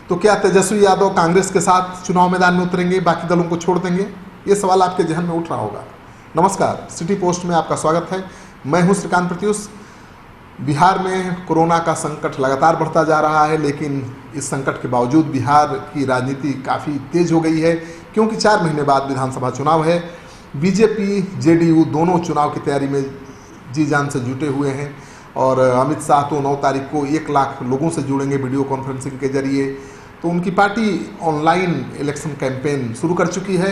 तो क्या तेजस्वी यादव कांग्रेस के साथ चुनाव मैदान में उतरेंगे, बाकी दलों को छोड़ देंगे? ये सवाल आपके जहन में उठ रहा होगा। नमस्कार, सिटी पोस्ट में आपका स्वागत है। मैं हूं श्रीकांत प्रत्युष। बिहार में कोरोना का संकट लगातार बढ़ता जा रहा है, लेकिन इस संकट के बावजूद बिहार की राजनीति काफ़ी तेज हो गई है, क्योंकि 4 महीने बाद विधानसभा चुनाव है। बीजेपी जेडीयू दोनों चुनाव की तैयारी में जी जान से जुटे हुए हैं और अमित शाह तो 9 तारीख को 1 लाख लोगों से जुड़ेंगे वीडियो कॉन्फ्रेंसिंग के जरिए। तो उनकी पार्टी ऑनलाइन इलेक्शन कैंपेन शुरू कर चुकी है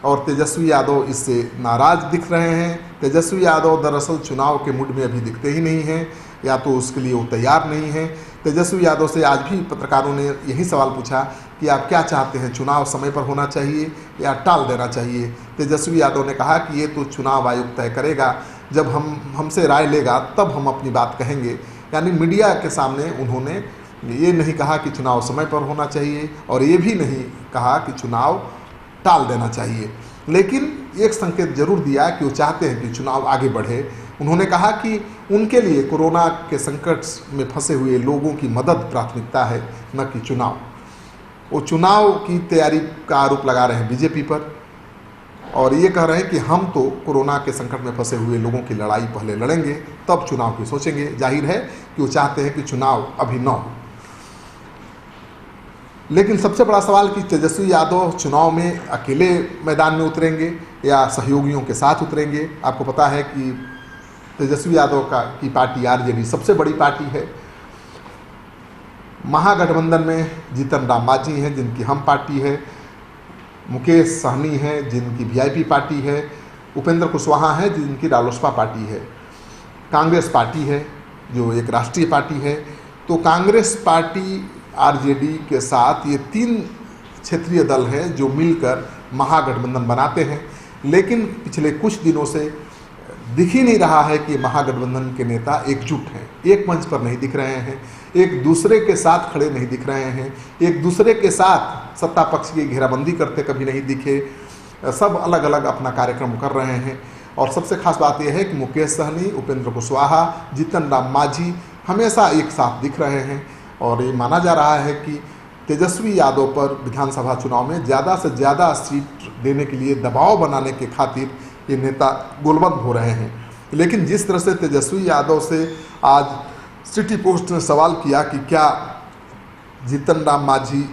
और तेजस्वी यादव इससे नाराज दिख रहे हैं। तेजस्वी यादव दरअसल चुनाव के मूड में अभी दिखते ही नहीं हैं, या तो उसके लिए वो तैयार नहीं हैं। तेजस्वी यादव से आज भी पत्रकारों ने यही सवाल पूछा कि आप क्या चाहते हैं, चुनाव समय पर होना चाहिए या टाल देना चाहिए? तेजस्वी यादव ने कहा कि ये तो चुनाव आयोग तय करेगा, जब हमसे राय लेगा तब हम अपनी बात कहेंगे। यानी मीडिया के सामने उन्होंने ये नहीं कहा कि चुनाव समय पर होना चाहिए और ये भी नहीं कहा कि चुनाव टाल देना चाहिए, लेकिन एक संकेत जरूर दिया कि वो चाहते हैं कि चुनाव आगे बढ़े। उन्होंने कहा कि उनके लिए कोरोना के संकट में फंसे हुए लोगों की मदद प्राथमिकता है, न कि चुनाव। वो चुनाव की तैयारी का आरोप लगा रहे हैं बीजेपी पर और ये कह रहे हैं कि हम तो कोरोना के संकट में फंसे हुए लोगों की लड़ाई पहले लड़ेंगे, तब चुनाव की सोचेंगे। जाहिर है कि वो चाहते हैं कि चुनाव अभी न हो। लेकिन सबसे बड़ा सवाल कि तेजस्वी यादव चुनाव में अकेले मैदान में उतरेंगे या सहयोगियों के साथ उतरेंगे। आपको पता है कि तेजस्वी यादव की पार्टी आरजेडी सबसे बड़ी पार्टी है। महागठबंधन में जीतन राम मांझी हैं, जिनकी हम पार्टी है, मुकेश सहनी हैं, जिनकी वीआईपी पार्टी है, उपेंद्र कुशवाहा हैं, जिनकी रालोसपा पार्टी है, कांग्रेस पार्टी है जो एक राष्ट्रीय पार्टी है। तो कांग्रेस पार्टी आरजेडी के साथ ये 3 क्षेत्रीय दल हैं जो मिलकर महागठबंधन बनाते हैं। लेकिन पिछले कुछ दिनों से दिख ही नहीं रहा है कि महागठबंधन के नेता एकजुट हैं, एक मंच पर नहीं दिख रहे हैं, एक दूसरे के साथ खड़े नहीं दिख रहे हैं, एक दूसरे के साथ सत्ता पक्ष की घेराबंदी करते कभी नहीं दिखे। सब अलग अलग अपना कार्यक्रम कर रहे हैं और सबसे खास बात यह है कि मुकेश सहनी, उपेंद्र कुशवाहा, जीतन राम मांझी हमेशा एक साथ दिख रहे हैं और ये माना जा रहा है कि तेजस्वी यादव पर विधानसभा चुनाव में ज़्यादा से ज़्यादा सीट देने के लिए दबाव बनाने के खातिर ये नेता गोलबंद हो रहे हैं। लेकिन जिस तरह से तेजस्वी यादव से आज सिटी पोस्ट ने सवाल किया कि क्या जीतन राम मांझी,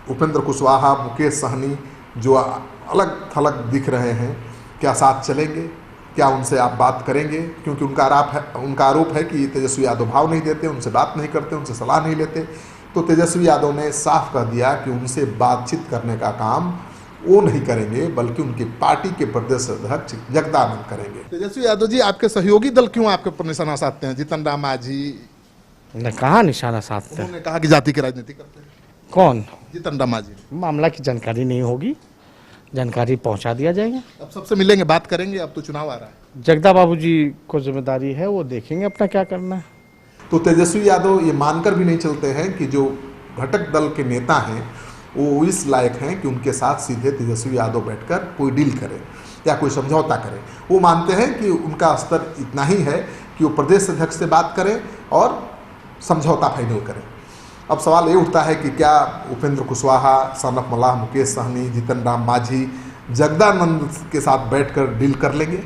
उपेंद्र कुशवाहा, मुकेश सहनी जो अलग थलग दिख रहे हैं, क्या साथ चलेंगे, क्या उनसे आप बात करेंगे? क्योंकि उनका आरोप है कि तेजस्वी यादव भाव नहीं देते, उनसे बात नहीं करते, उनसे सलाह नहीं लेते। तो तेजस्वी यादव ने साफ कह दिया कि उनसे बातचीत करने का काम वो नहीं करेंगे, बल्कि उनकी पार्टी के प्रदेश अध्यक्ष जगदानंद करेंगे। तेजस्वी यादव जी, आपके सहयोगी दल क्यों आपके ऊपर निशाना साधते हैं? जीतन राम मांझी ने कहा निशाना साधते हैं, उन्होंने कहा कि जाति की राजनीति करते हैं। कौन? जीतन राम मांझी। मामला की जानकारी नहीं होगी, जानकारी पहुंचा दिया जाएगा। अब सबसे मिलेंगे, बात करेंगे, अब तो चुनाव आ रहा है। जगदा बाबूजी को जिम्मेदारी है, वो देखेंगे अपना क्या करना है। तो तेजस्वी यादव ये मानकर भी नहीं चलते हैं कि जो घटक दल के नेता हैं वो इस लायक हैं कि उनके साथ सीधे तेजस्वी यादव बैठकर कोई डील करे या कोई समझौता करे। वो मानते हैं कि उनका स्तर इतना ही है कि वो प्रदेश अध्यक्ष से बात करें और समझौता फाइनल करें। अब सवाल ये उठता है कि क्या उपेंद्र कुशवाहा, सनफ मल्लाह, मुकेश सहनी, जीतन राम मांझी जगदानंद के साथ बैठकर डील कर लेंगे?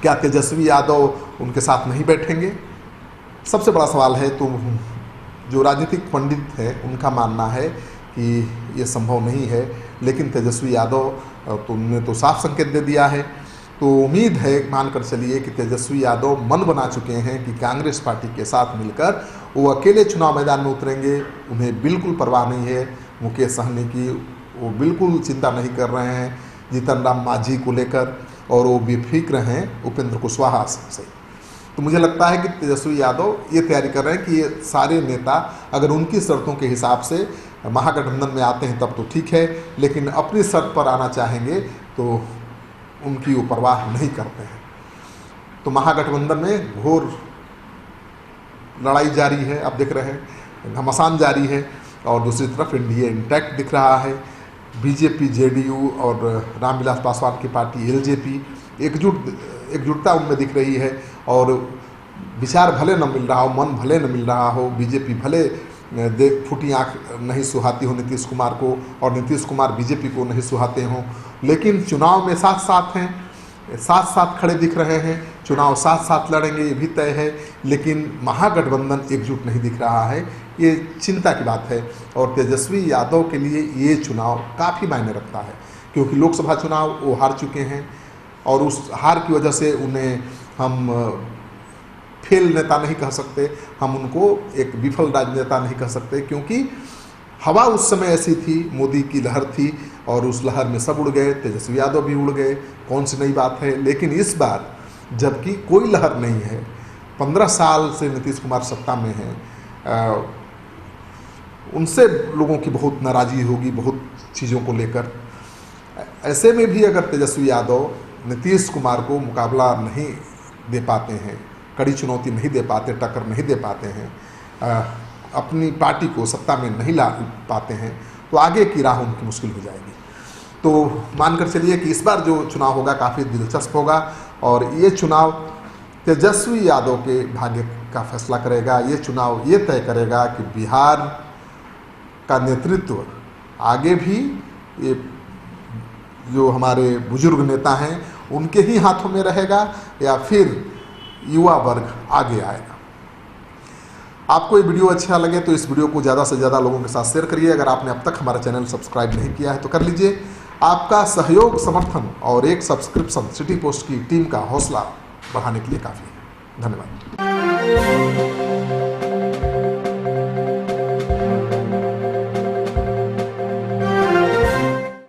क्या तेजस्वी यादव उनके साथ नहीं बैठेंगे? सबसे बड़ा सवाल है। तो जो राजनीतिक पंडित हैं उनका मानना है कि ये संभव नहीं है, लेकिन तेजस्वी यादव तो उन्होंने तो साफ संकेत दे दिया है। तो उम्मीद है, मानकर चलिए कि तेजस्वी यादव मन बना चुके हैं कि कांग्रेस पार्टी के साथ मिलकर वो अकेले चुनाव मैदान में उतरेंगे। उन्हें बिल्कुल परवाह नहीं है मुकेश सहनी की, वो बिल्कुल चिंता नहीं कर रहे हैं जीतन राम मांझी को लेकर, और वो बेफिक्र हैं उपेंद्र कुशवाहा से। तो मुझे लगता है कि तेजस्वी यादव ये तैयारी कर रहे हैं कि ये सारे नेता अगर उनकी शर्तों के हिसाब से महागठबंधन में आते हैं तब तो ठीक है, लेकिन अपनी शर्त पर आना चाहेंगे तो उनकी वो परवाह नहीं करते हैं। तो महागठबंधन में घोर लड़ाई जारी है, आप देख रहे हैं, घमासान जारी है, और दूसरी तरफ एनडीए इंटैक्ट दिख रहा है। बीजेपी, जेडीयू और रामविलास पासवान की पार्टी एलजेपी एकजुटता उनमें दिख रही है, और विचार भले न मिल रहा हो, मन भले न मिल रहा हो, बीजेपी भले फूटी आँख नहीं सुहाती हो नीतीश कुमार को, और नीतीश कुमार बीजेपी को नहीं सुहाते हों, लेकिन चुनाव में साथ साथ हैं, साथ साथ खड़े दिख रहे हैं, चुनाव साथ साथ लड़ेंगे ये भी तय है, लेकिन महागठबंधन एकजुट नहीं दिख रहा है, ये चिंता की बात है। और तेजस्वी यादव के लिए ये चुनाव काफ़ी मायने रखता है, क्योंकि लोकसभा चुनाव वो हार चुके हैं और उस हार की वजह से उन्हें हम फेल नेता नहीं कह सकते, हम उनको एक विफल राजनेता नहीं कह सकते, क्योंकि हवा उस समय ऐसी थी, मोदी की लहर थी और उस लहर में सब उड़ गए, तेजस्वी यादव भी उड़ गए, कौन सी नई बात है। लेकिन इस बार जबकि कोई लहर नहीं है, 15 साल से नीतीश कुमार सत्ता में हैं, उनसे लोगों की बहुत नाराज़गी होगी बहुत चीज़ों को लेकर। ऐसे में भी अगर तेजस्वी यादव नीतीश कुमार को मुकाबला नहीं दे पाते हैं, कड़ी चुनौती नहीं दे पाते, टक्कर नहीं दे पाते हैं, अपनी पार्टी को सत्ता में नहीं ला पाते हैं, तो आगे की राह उनकी मुश्किल हो जाएगी। तो मानकर चलिए कि इस बार जो चुनाव होगा काफ़ी दिलचस्प होगा और ये चुनाव तेजस्वी यादव के भाग्य का फैसला करेगा। ये चुनाव ये तय करेगा कि बिहार का नेतृत्व आगे भी ये जो हमारे बुजुर्ग नेता हैं उनके ही हाथों में रहेगा या फिर युवा वर्ग आगे आएगा। आपको ये वीडियो अच्छा लगे तो इस वीडियो को ज़्यादा से ज़्यादा लोगों के साथ शेयर करिए। अगर आपने अब तक हमारा चैनल सब्सक्राइब नहीं किया है तो कर लीजिए। आपका सहयोग, समर्थन और एक सब्सक्रिप्शन सिटी पोस्ट की टीम का हौसला बढ़ाने के लिए काफ़ी है। धन्यवाद।